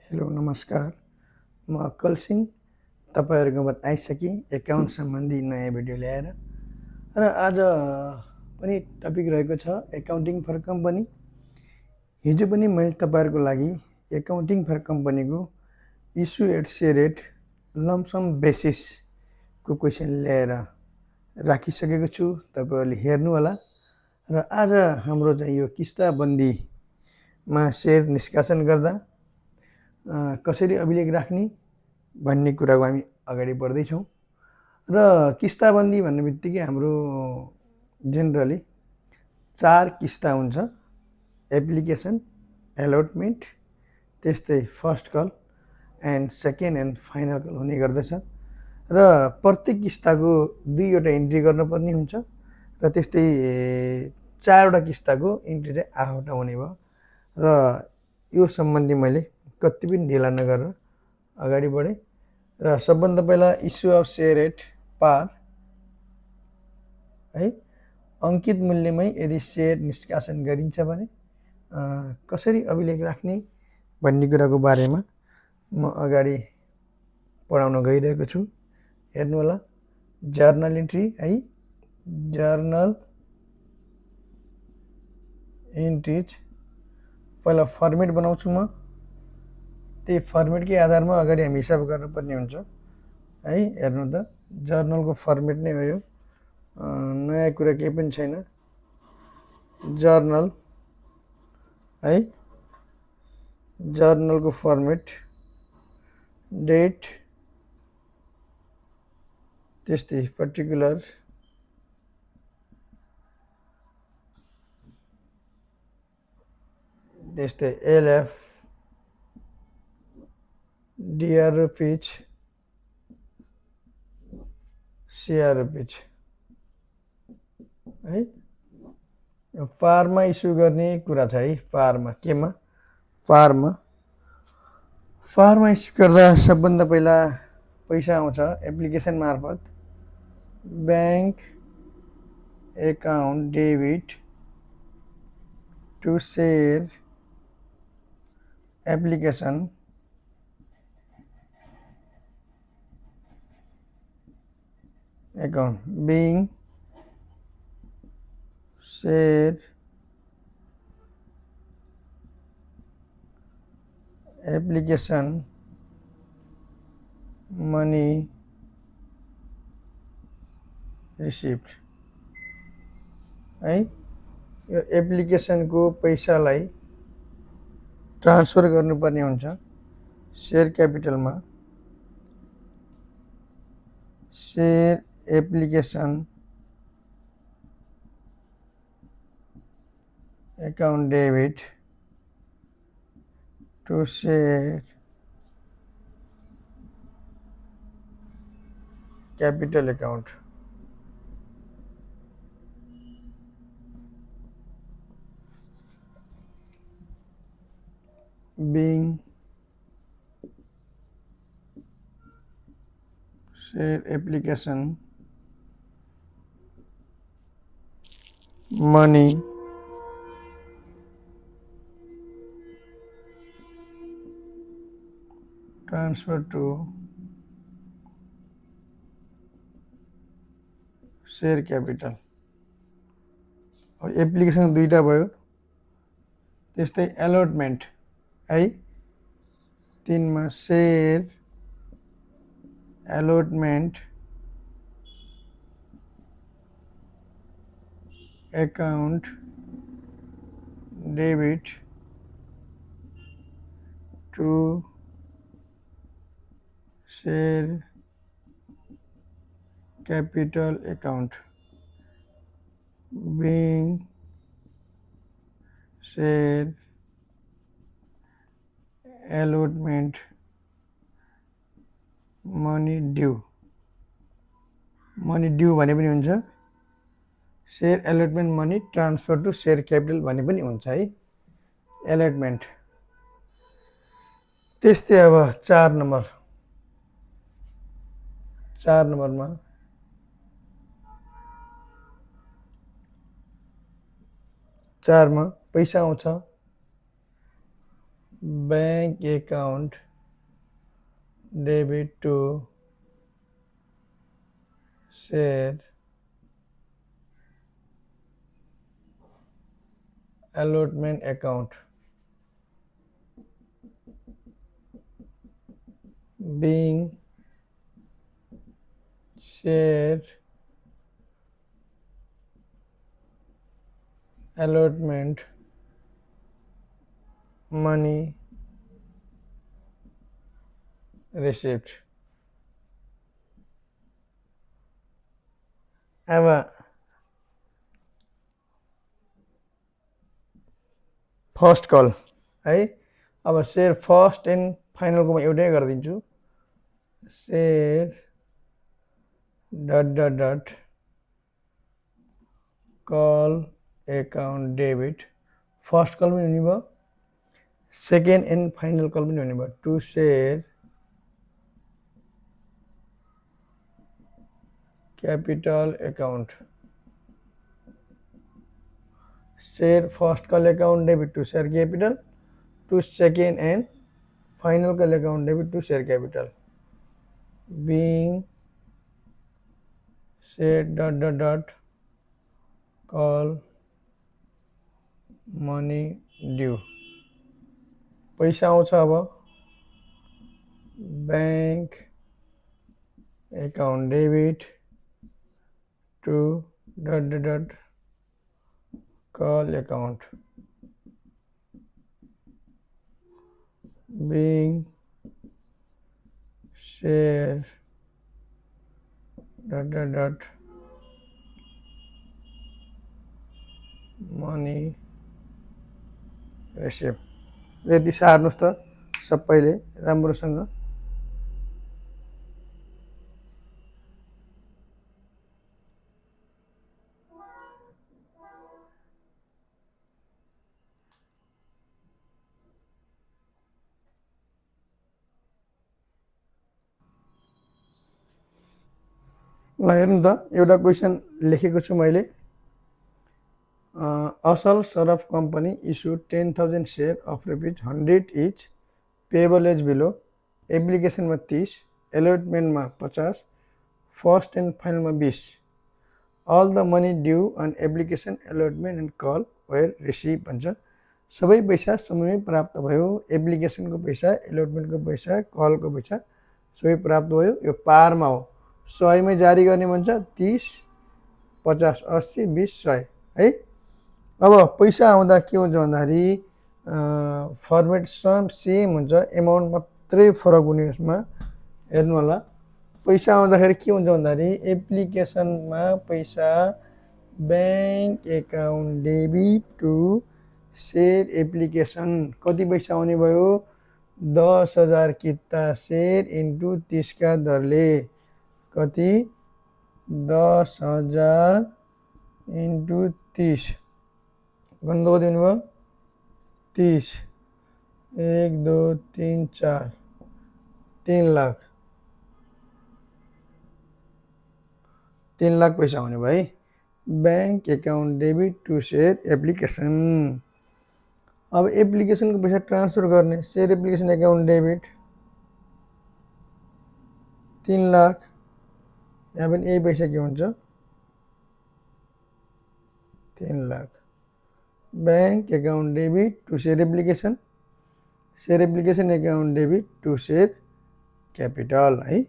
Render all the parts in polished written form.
Hello नमस्कार। म अक्कल सिंह तपाईँहरूकोमा आइसकेँ एकाउन्ट सम्बन्धी नयाँ भिडियो ल्याएर। र आज पनि टपिक रहेको छ एकाउन्टिङ फर कम्पनी। हिजो पनि मैले तपाईँहरूको लागि एकाउन्टिङ फर कम्पनीको issue at share at lump sum बेसिसको क्वेसन ल्याएर राखिसकेको छु, तपाईँहरूले हेर्नु होला। र आज हाम्रो चाहिँ यो किस्ताबन्दीमा सेयर निष्कासन गर्दा कसरी अभिलेख राख्ने भन्ने कुराको हामी अगाडि बढ्दैछौँ। र किस्ताबन्दी भन्ने बित्तिकै हाम्रो जेनरली 4 किस्ता हुन्छ: एप्लिकेसन, एलोटमेन्ट, त्यस्तै first call and second and final call हुने गर्दछ। र प्रत्येक किस्ताको 2वटा इन्ट्री गर्नुपर्ने हुन्छ र त्यस्तै 4वटा किस्ताको इन्ट्री चाहिँ 8वटा हुने भयो। र यो सम्बन्धी मैले कति पनि ढिला नगरेर अगाडि बढेँ। र सबभन्दा पहिला issue of share at par है, अङ्कित मूल्यमै यदि सेयर निष्कासन गरिन्छ भने कसरी अभिलेख राख्ने भन्ने कुराको बारेमा म अगाडि पढाउन गइरहेको छु। हेर्नु होला, जर्नल इन्ट्री है, जर्नल इन्ट्रिज पहिला फर्मेट बनाउँछु म। त्यही फर्मेटकै आधारमा अगाडि हामी हिसाब गर्नुपर्ने हुन्छ है। हेर्नु त, जर्नलको फर्मेट नै हो यो, नयाँ कुरा केही पनि छैन। जर्नल है, जर्नलको फर्मेट, डेट, त्यस्तै पर्टिकुलर, त्यस्तै LF, DR rupees, CR rupees है। पारमा इस्यु गर्ने कुरा छ है। पारमा केमा? पारमा इस्यु गर्दा सबभन्दा पहिला पैसा आउँछ एप्लिकेसन मार्फत। Bank account debit to share application account being share application money received है। यो एप्लिकेसनको पैसालाई ट्रान्सफर गर्नुपर्ने हुन्छ सेयर क्यापिटलमा। Share application account debit to share capital account. being share application money transfer to share capital। अब application 2टा भयो। त्यस्तै एलोटमेन्ट है, 3मा share allotment account debit to share capital account being share allotment money due। Money due भने पनि हुन्छ, share allotment money transfer to share capital भने पनि हुन्छ है। एलोटमेन्ट। त्यस्तै अब 4 नम्बरमा पैसा आउँछ। bank account debit to share allotment account being share allotment money receipt. अब फर्स्ट कल है अब सेयर फर्स्ट एन्ड फाइनलको म एउटै गरिदिन्छु share dot call account debit first call पनि हुने भयो सेकेन्ड एन्ड फाइनल कल पनि हुने भयो to share capital account share first call account debit to share capital to second and final call account debit to share capital being share dot call money due पैसा आउँछ अब bank account debit to dot call account being share dot money receipt यदि सार्नुस् त सबैले राम्रोसँग ल हेर्नु त एउटा क्वेसन लेखेको छु मैले असल सरफ company issue 10,000 share of ₹100 each payable as below एप्लिकेसनमा 30 एलोटमेन्टमा 50 फर्स्ट एन्ड फाइनलमा 20 all the money due on application allotment and call were receive भन्छ सबै पैसा समयमै प्राप्त भयो एप्लिकेसनको पैसा एलोटमेन्टको पैसा कलको पैसा सबै प्राप्त भयो यो पारमा हो 100 मै जारी गर्ने भन्छ 30 50 80 20 100 है अब पैसा आउँदा के हुन्छ भन्दाखेरि फर्मेट सेम हुन्छ एमाउन्ट मात्रै फरक हुने यसमा हेर्नु होला पैसा आउँदाखेरि के हुन्छ भन्दाखेरि एप्लिकेसनमा पैसा bank account debit to share application कति पैसा आउने भयो 10,000 किता सेयर इन्टु 30 का दरले कति 10,000 इन्टु 30 गन्ध कति हुने भयो 30 1 2 3 4 3 लाख 3 लाख पैसा आउने भयो है bank account debit to share application अब एप्लिकेसनको पैसा ट्रान्सफर गर्ने share application account debit 3 lakh यहाँ पनि यही पैसा के हुन्छ 3 lakh bank account debit to share application account debit to share capital है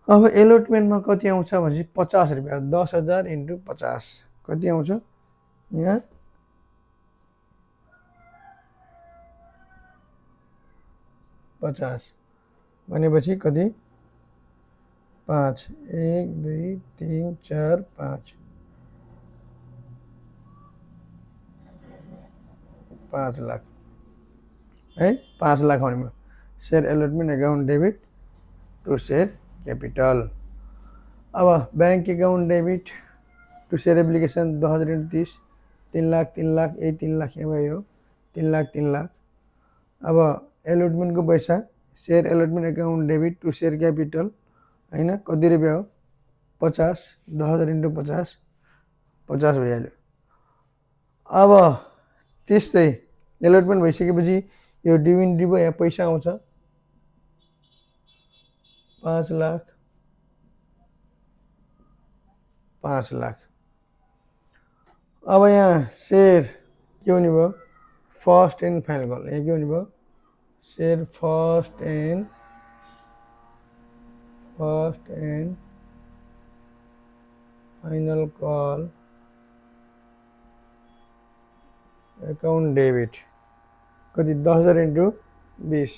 अब एलोटमेन्टमा कति आउँछ भनेपछि 50 रुपियाँ 10,000 इन्टु 50 कति आउँछ यहाँ 50 भनेपछि कति 5 1 2 3 4 5 5 लाख है 5 लाख आउने भयो share allotment account debit to share capital अब bank account debit to share application 10,000 into 30 3 lakh 3 lakh यही 3 लाख यहाँ भयो 3 लाख 3 लाख अब एलोटमेन्टको पैसा share allotment account debit to share capital हैन कति रुपियाँ हो 50 10,000 इन्टु 50 भइहाल्यो अब त्यस्तै एलोटमेन्ट भइसकेपछि यो डिभिडेन्ड भयो, यहाँ पैसा आउँछ 5 लाख 5 लाख। अब यहाँ सेयर के हुने भयो, फर्स्ट एन्ड फाइनल कल। यहाँ के हुने भयो, share first and final call account debit कति 10,000 इन्टु 20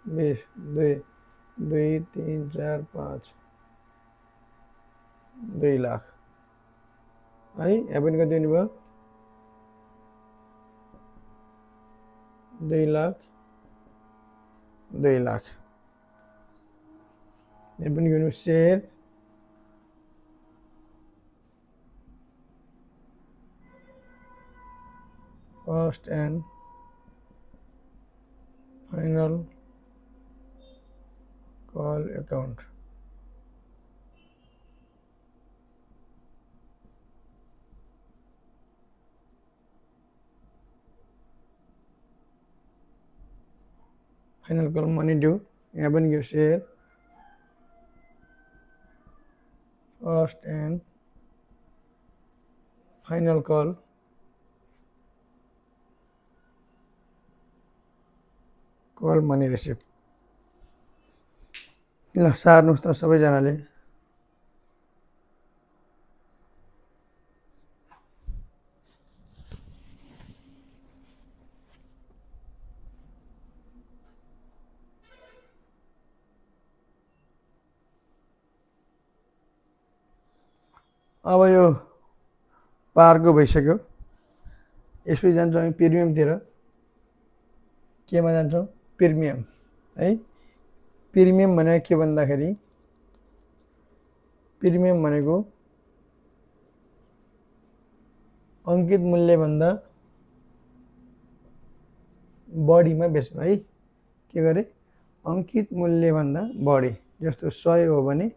20 2 2 3 4 5 2 लाख है। यहाँ पनि कति हुने भयो 2 लाख 2 लाख। यहाँ पनि गर्नु share first and final call account. Final call money due, यहाँ पनि गयो share first and final call money receive. ल सार्नुहोस् त सबैजनाले। अब यो पारको भइसक्यो, यसपछि जान्छौँ हामी प्रिमियमतिर। केमा जान्छौँ, प्रिमियम है। प्रिमियम भनेको के भन्दाखेरि, प्रिमियम भनेको अङ्कित मूल्यभन्दा बढीमा बेच्नु है। के गरे, अङ्कित मूल्यभन्दा बढी। जस्तो 100 हो भने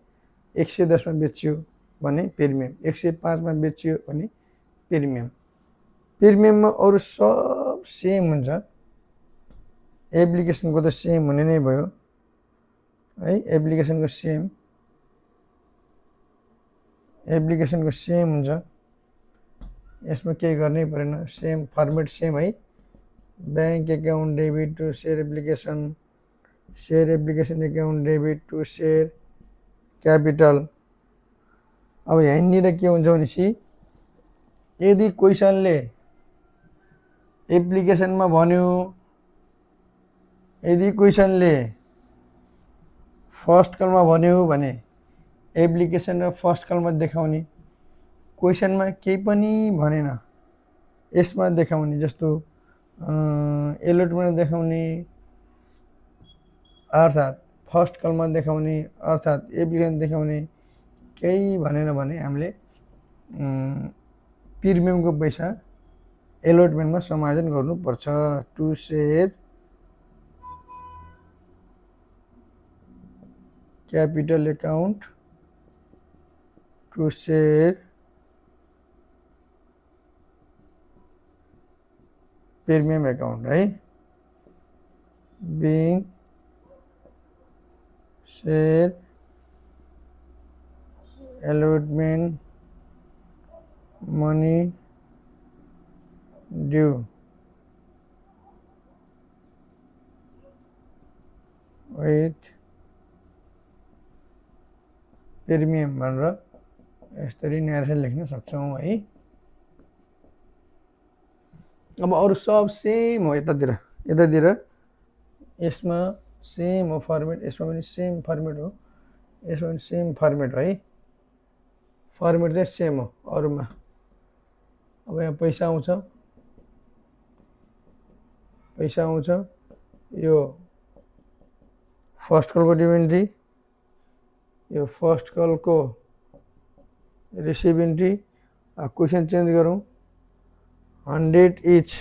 110 मा बेच्यो भने प्रिमियम, 105 मा बेच्यो भने प्रिमियम। प्रिमियममा अरू सब सेम हुन्छ, एप्लिकेसनको त सेम हुने नै भयो है। एप्लिकेसनको सेम हुन्छ, यसमा केही गर्नै परेन, सेम फर्मेट सेम है। Bank account debit to share application, share application account debit to share capital. अब यहाँनिर के हुन्छ भनेपछि, यदि क्वेसनले एप्लिकेसनमा भन्यो, यदि क्वेसनले फर्स्ट कलमा भन्यो भने एप्लिकेसन र फर्स्ट कलमा देखाउने, क्वेसनमा केही पनि भनेन यसमा देखाउने। जस्तो एलोटमेन्ट देखाउने अर्थात् फर्स्ट कलमा देखाउने अर्थात् एप्लिकेसन देखाउने, केही भनेन भने हामीले प्रिमियमको पैसा एलोटमेन्टमा समायोजन गर्नुपर्छ। To share capital account to share premium account है। Being share allotment money due with premium भनेर यसरी न्यारेसन लेख्न सक्छौँ है। अब अरू सब सेम हो, यतातिर यसमा सेम हो फर्मेट, यसमा पनि सेम फर्मेट हो, यसमा पनि सेम फर्मेट है। फर्मेट चाहिँ सेम हो अरूमा। अब यहाँ पैसा आउँछ, यो फर्स्ट कलको डिभिडेन्ड, यो फर्स्ट कलको रिसिभ इन्ट्री। क्वेसन चेन्ज गरौँ, 100 इच,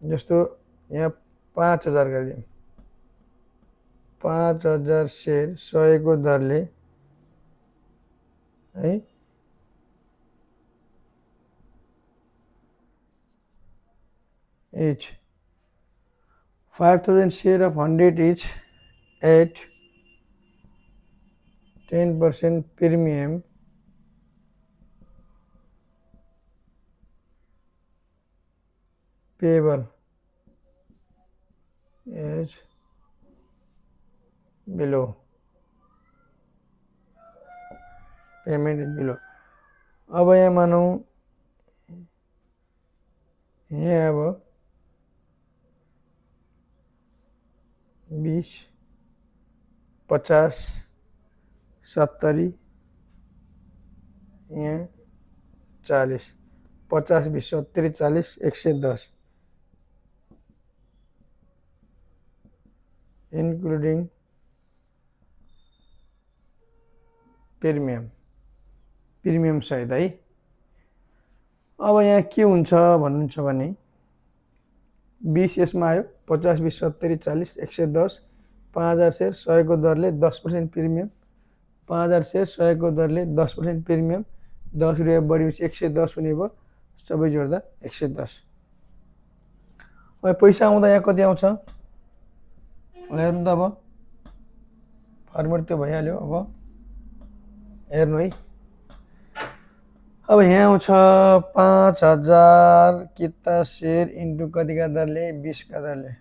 जस्तो यहाँ 5,000 गरिदिउँ। 5,000 सेयर 100 को दरले है each. 5,000 share of 100 each at 10% premium payable as below. Payment is below. अब यहाँ मानौँ यहाँ अब 20, 50, 70, यहाँ 40, 50, 20, 70, 40, 110 including प्रिमियम सहित है। अब यहाँ के हुन्छ भन्नुहुन्छ भने 20 यसमा आयो, 50, 20, 70, 40, 110, 5000 सेयर 100 को दरले 10% प्रिमियम, 5000 सेयर 100 को दरले 10% प्रिमियम, 10 रुपियाँ बढेपछि 110 हुने भयो, सबै जोड्दा 110। अब पैसा आउँदा यहाँ कति आउँछ हेर्नु त, अब फर्मुला त्यो भइहाल्यो। अब हेर्नु है, अब यहाँ आउँछ 5000 किता सेयर इन्टु कतिका दरले 20 का दरले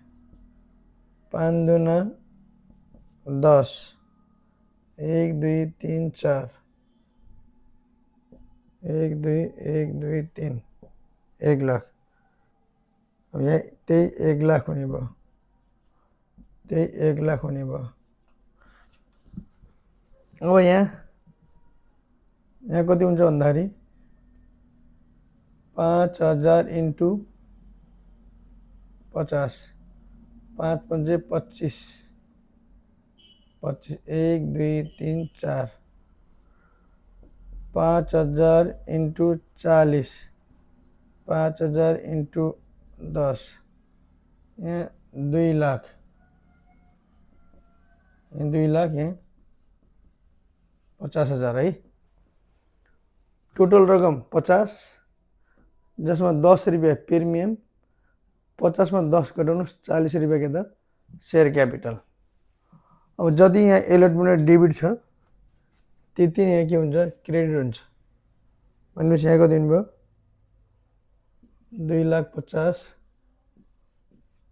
5 दुना 10, 1 2 3 4, 1 2 1 2 3, 1 लाख। अब यहाँ त्यही 1 लाख हुने भयो, त्यही 1 लाख हुने भयो। अब यहाँ कति हुन्छ भन्दाखेरि 5000 इन्टु 50, 5 पंजे 25, 25, 1 2 3 4, 5000 इन्टु 40, 5000 इन्टु 10, यहाँ 2 लाख, 2 लाख यहाँ 50,000 है। टोटल रकम 50, जसमा 10 रुपियाँ प्रिमियम, 50 में 10 घटाउनुहोस् 40 रुपियाँ के त सेयर क्यापिटल। अब जति यहाँ एलटमेन्ट डेबिट छ त्यति नै यहाँ के हुन्छ क्रेडिट हुन्छ। भनेपछि यहाँ कति हुनुभयो 2,50,000,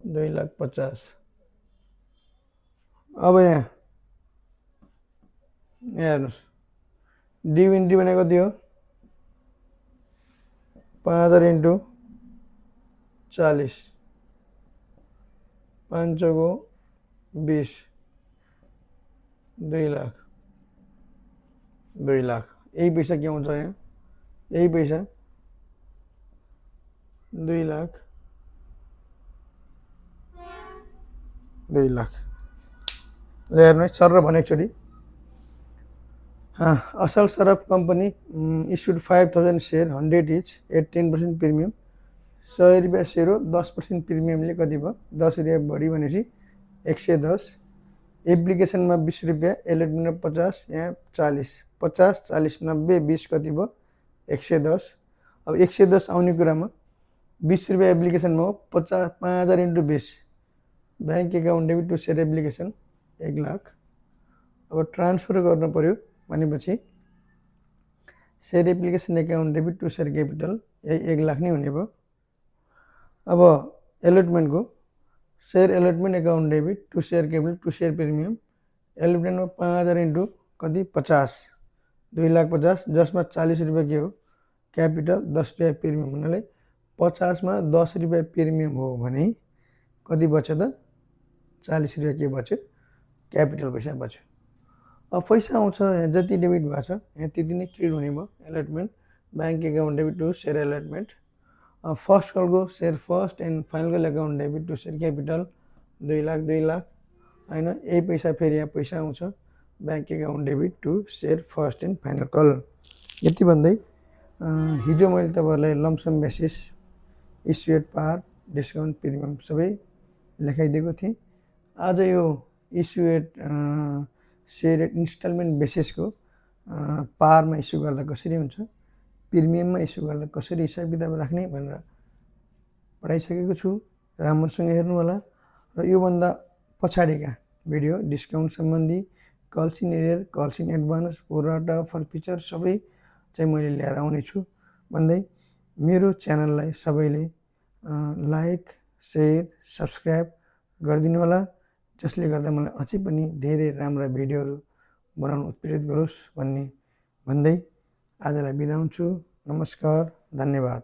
2,50,000। अब यहाँ हेर्नुहोस् डिभिडेन्ड भनेको कति हो 5000 इन्टु 40, 5 को 20, 2 लाख, 2 लाख। यही पैसा के हुन्छ यहाँ, यही पैसा 2 लाख, 2 लाख। हेर्नु सर भने एकचोटि असल सरफ company issued 5,000 share 100 each at 10% premium. 100 रुपियाँ सेयर हो, 10% प्रिमियमले कति भयो 10 रुपियाँ बढी भनेपछि 110। एप्लिकेसनमा 20 रुपियाँ, एलटमेन्टमा 50, यहाँ 40, 50, 40, 90, 20 कति भयो 110। अब 110 आउने कुरामा 20 रुपियाँ एप्लिकेसनमा हो, 5000 into 20 bank account debit to share application 1 lakh. अब ट्रान्सफर गर्नु पर्यो भनेपछि share application account debit to share capital यही 1 लाख नै हुने भयो। अब एलटमेन्टको share allotment account debit to share capital to share premium, एलटमेन्टमा 5000 इन्टु कति 50, 2,50,000, जसमा 40 रुपियाँ के हो क्यापिटल, 10 रुपियाँ प्रिमियम हुनाले 50 मा 10 रुपियाँ प्रिमियम हो भने कति बच्यो त 40 रुपियाँ के बच्यो क्यापिटल पैसा बच्यो। अब पैसा आउँछ यहाँ जति डेबिट भएको छ यहाँ त्यति नै क्रेडिट हुने भयो। Allotment bank account debit to share allotment. First कलको share first and final call account debit to share capital 2 lakh, 2 lakh होइन। यही पैसा फेरि यहाँ पैसा आउँछ bank account debit to share first and final call. यति भन्दै हिजो मैले तपाईँहरूलाई लमसम बेसिस इस्युएड पार डिस्काउन्ट प्रिमियम सबै लेखाइदिएको थिएँ। आज यो इस्युएड सेयर इन्स्टलमेन्ट बेसिसको पारमा इस्यु गर्दा कसरी हुन्छ, प्रिमियममा इस्यु गर्दा कसरी हिसाब किताब राख्ने भनेर पढाइसकेको छु। राम्रोसँग हेर्नु होला र योभन्दा पछाडिका भिडियो डिस्काउन्ट सम्बन्धी calls in arrear, calls in advance, pro rata, forfeiture सबै चाहिँ मैले ल्याएर आउनेछु भन्दै मेरो च्यानललाई सबैले लाइक, सेयर, सब्सक्राइब गरिदिनु होला, जसले गर्दा मलाई अझै पनि धेरै राम्रा भिडियोहरू बनाउन उत्प्रेरित गरोस् भन्ने भन्दै आजलाई बिदा हुन्छु। नमस्कार, धन्यवाद।